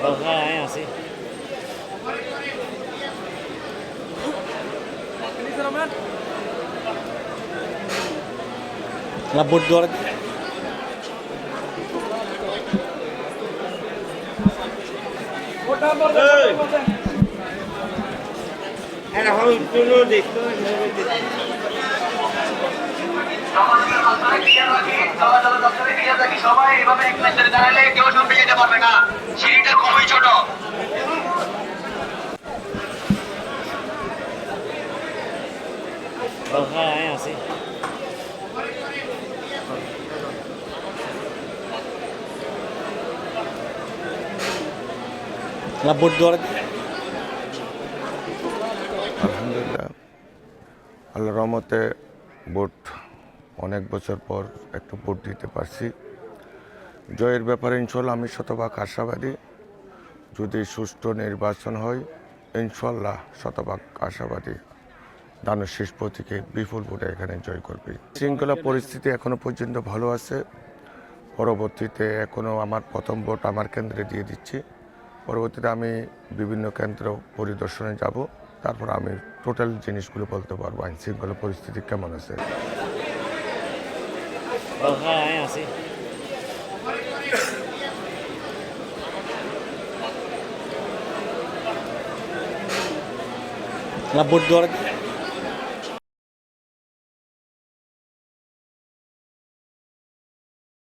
Bajae así. La bordura. সবাই এভাবে এক লাইনে দাঁড়ালে কেউ সামনে যেতে পারবে না। সিঁড়িটা খুবই ছোট। Bajae así. La bordura. আলহামদুলিল্লাহ, আল্লাহর রহমতে ভোট অনেক বছর পর একটু ভোট দিতে পারছি। জয়ের ব্যাপারে ইনশাল্লাহ আমি শতভাগ আশাবাদী। যদি সুষ্ঠু নির্বাচন হয় ইনশাল্লাহ শতভাগ আশাবাদী দানের শেষ প্রতীকে বিপুল ভোটে এখানে জয় করবে। শৃঙ্খলা পরিস্থিতি এখনো পর্যন্ত ভালো আছে। পরবর্তীতে এখনও আমার প্রথম ভোট আমার কেন্দ্রে দিয়ে দিচ্ছি। পরবর্তীতে আমি বিভিন্ন কেন্দ্র পরিদর্শনে যাব, তারপর আমি টোটাল জিনিসগুলো বলতে পারবো আইন শৃঙ্খলা পরিস্থিতি কেমন আছে। Bajae así. La bordura.